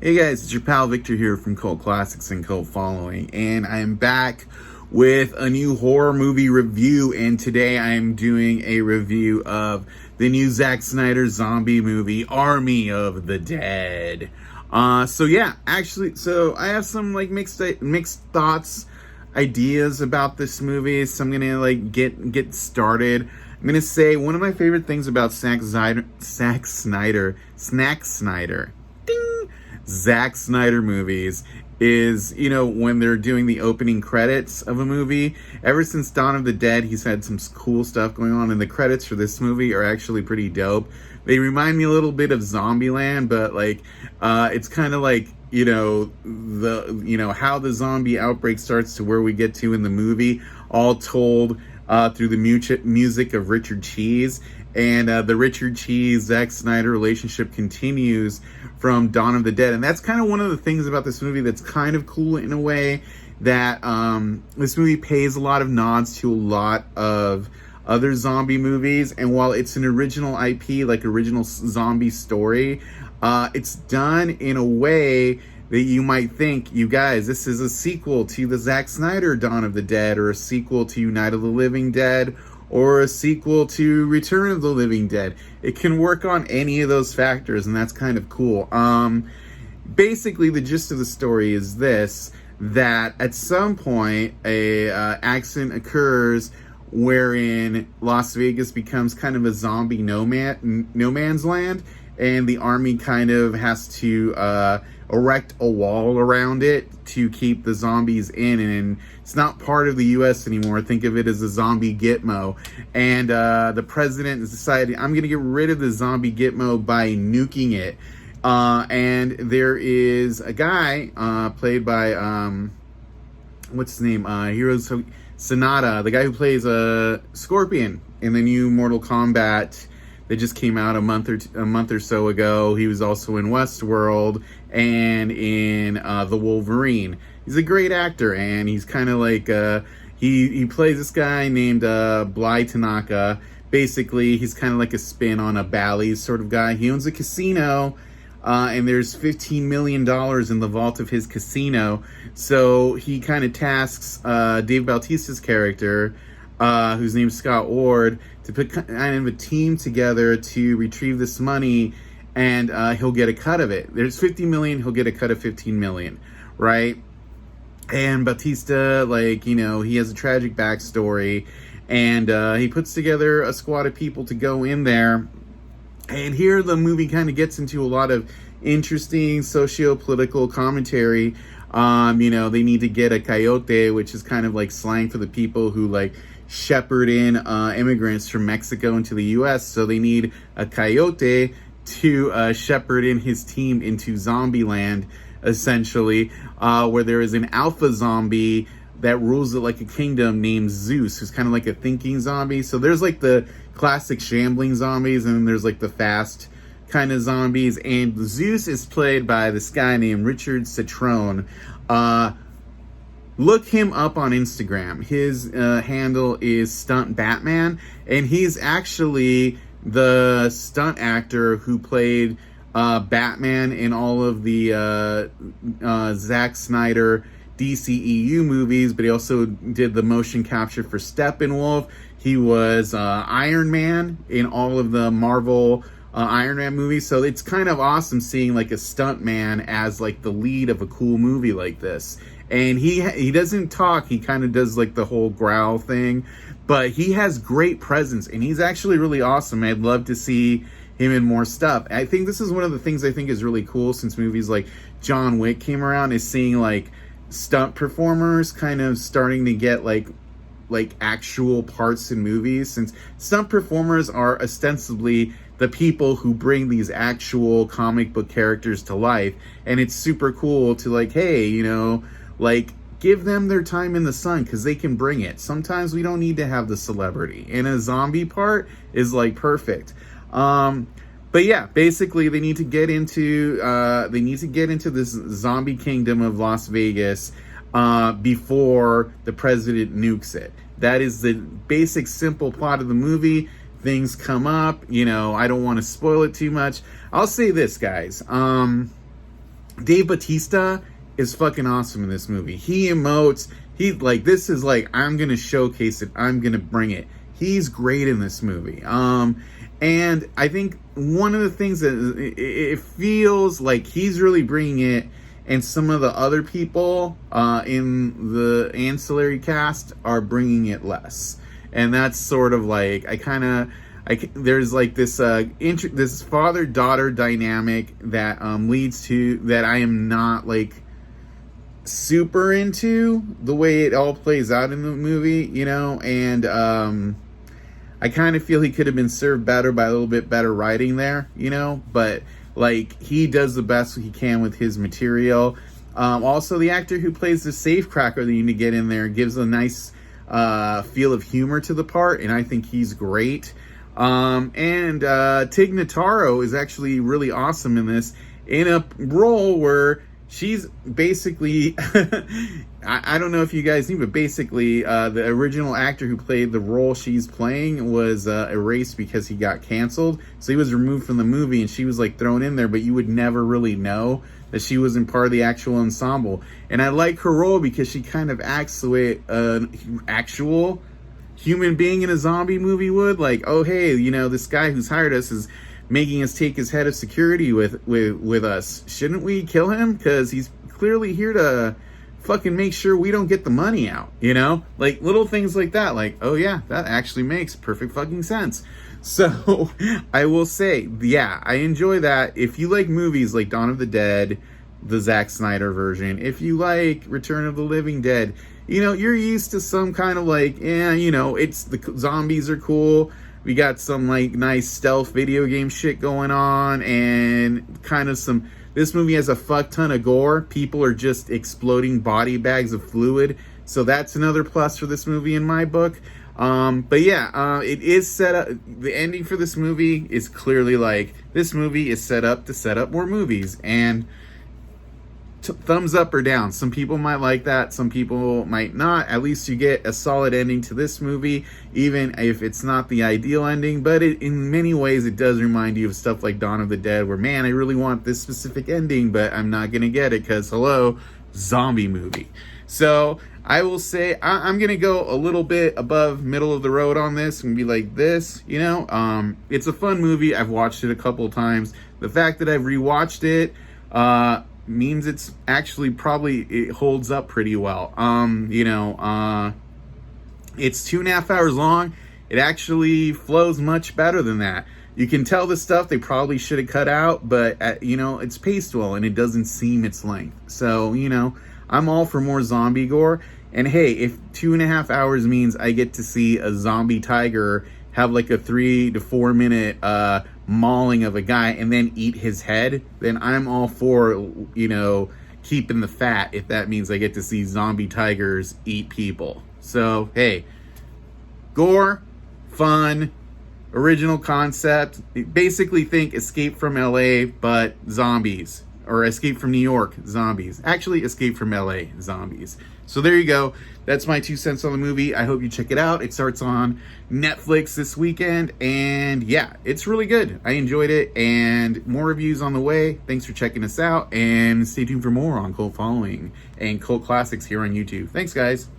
Hey guys, it's your pal Victor here from Cult Classics and Cult Following, and I am back with a new horror movie review, and today I am doing a review of the new Zack Snyder zombie movie, Army of the Dead. So I have some mixed thoughts, ideas about this movie, so I'm gonna get started. I'm gonna say one of my favorite things about Zack Snyder, Zack Snyder movies is, when they're doing the opening credits of a movie. Ever since Dawn of the Dead, he's had some cool stuff going on, and the credits for this movie are actually pretty dope. They remind me a little bit of Zombieland, but it's kind of like, how the zombie outbreak starts to where we get to in the movie, all told through the music of Richard Cheese. And the Richard Cheese, Zack Snyder relationship continues from Dawn of the Dead. And that's kind of one of the things about this movie that's kind of cool in a way, that this movie pays a lot of nods to a lot of other zombie movies. And while it's an original IP, like original zombie story, it's done in a way that you might think, you guys, this is a sequel to the Zack Snyder Dawn of the Dead, or a sequel to Night of the Living Dead, or a sequel to Return of the Living Dead. It can work on any of those factors, and that's kind of cool. Basically, the gist of the story is this: that at some point, a accident occurs wherein Las Vegas becomes kind of a zombie no man's land, and the army kind of has to erect a wall around it to keep the zombies in, and it's not part of the U.S. anymore. Think of it as a zombie Gitmo. And the president has decided, I'm going to get rid of the zombie Gitmo by nuking it. And there is a guy played by, what's his name? Sonata, the guy who plays Scorpion in the new Mortal Kombat that just came out a month or so ago. He was also in Westworld and in The Wolverine. He's a great actor, and he's kind of like he plays this guy named Bly Tanaka. Basically, he's kind of like a spin on a Bally's sort of guy. He owns a casino, and there's $15 million in the vault of his casino. So he kind of tasks Dave Bautista's character, whose name's Scott Ward, to put kind of a team together to retrieve this money, and he'll get a cut of it. There's $50 million, he'll get a cut of $15 million, right? And Bautista, he has a tragic backstory, and he puts together a squad of people to go in there. And here the movie kind of gets into a lot of interesting socio-political commentary. They need to get a coyote, which is kind of like slang for the people who shepherd in immigrants from Mexico into the U.S. So they need a coyote to shepherd in his team into Zombieland, essentially, where there is an alpha zombie that rules it like a kingdom named Zeus, who's kind of like a thinking zombie. So there's the classic shambling zombies, and then there's the fast kind of zombies. And Zeus is played by this guy named Richard Citrone. Look him up on Instagram. His handle is Stunt Batman, and he's actually the stunt actor who played Batman in all of the Zack Snyder DCEU movies, but he also did the motion capture for Steppenwolf. He was Iron Man in all of the Marvel Iron Man movies. So it's kind of awesome seeing a stunt man as the lead of a cool movie like this. And he doesn't talk, he kind of does the whole growl thing, but he has great presence, and he's actually really awesome. I'd love to see him in more stuff. I think this is one of the things I think is really cool since movies like John Wick came around, is seeing stunt performers kind of starting to get actual parts in movies, since stunt performers are ostensibly the people who bring these actual comic book characters to life. And it's super cool to hey, give them their time in the sun, because they can bring it. Sometimes we don't need to have the celebrity, and a zombie part is perfect. But yeah, basically they need to get into this zombie kingdom of Las Vegas before the president nukes it. That is the basic simple plot of the movie. Things come up, I don't want to spoil it too much. I'll say this, guys. Dave Bautista is fucking awesome in this movie. He emotes. He like this is like I'm gonna showcase it. I'm gonna bring it. He's great in this movie. And I think one of the things that it feels like he's really bringing it, and some of the other people in the ancillary cast are bringing it less. And that's sort of like there's like this this father-daughter dynamic that leads to that I am not like super into the way it all plays out in the movie, you know, and I kind of feel he could have been served better by a little bit better writing there, you know, but like he does the best he can with his material. Also, the actor who plays the safecracker that you need to get in there gives a nice feel of humor to the part, and I think he's great. And Tig Notaro is actually really awesome in this, in a role where she's basically I don't know if you guys knew, but basically the original actor who played the role she's playing was erased because he got canceled, so he was removed from the movie, and she was like thrown in there, but you would never really know that she wasn't part of the actual ensemble. And I like her role because she kind of acts the way an actual human being in a zombie movie would. Like, oh hey, you know, this guy who's hired us is making us take his head of security with us. Shouldn't we kill him? Because he's clearly here to fucking make sure we don't get the money out, you know? Like, little things like that. Like, oh yeah, that actually makes perfect fucking sense. So, I will say, yeah, I enjoy that. If you like movies like Dawn of the Dead, the Zack Snyder version, if you like Return of the Living Dead, you know, you're used to some kind of like, yeah, you know, it's the zombies are cool. We got some like nice stealth video game shit going on, and kind of some, this movie has a fuck ton of gore. People are just exploding body bags of fluid. So that's another plus for this movie in my book. But yeah, it is set up, the ending for this movie is clearly like, this movie is set up to set up more movies, and thumbs up or down. Some people might like that, some people might not. At least you get a solid ending to this movie, even if it's not the ideal ending, but in many ways it does remind you of stuff like Dawn of the Dead, where man, I really want this specific ending, but I'm not gonna get it because hello, zombie movie. So I will say I'm gonna go a little bit above middle of the road on this and be like this, you know. It's a fun movie. I've watched it a couple of times. The fact that I've rewatched it means it's actually probably, it holds up pretty well. You know, it's 2.5 hours long. It actually flows much better than that. You can tell the stuff they probably should have cut out, but you know, it's paced well and it doesn't seem its length. So, you know, I'm all for more zombie gore. And hey, if 2.5 hours means I get to see a zombie tiger have like a 3 to 4 minute mauling of a guy and then eat his head, then I'm all for, you know, keeping the fat if that means I get to see zombie tigers eat people. So hey, gore, fun, original concept. Basically think Escape from LA but zombies, or Escape from New York zombies. Actually, Escape from LA zombies. So there you go. That's my 2 cents on the movie. I hope you check it out. It starts on Netflix this weekend, and yeah, it's really good. I enjoyed it, and more reviews on the way. Thanks for checking us out, and stay tuned for more on Cult Following and Cult Classics here on YouTube. Thanks, guys.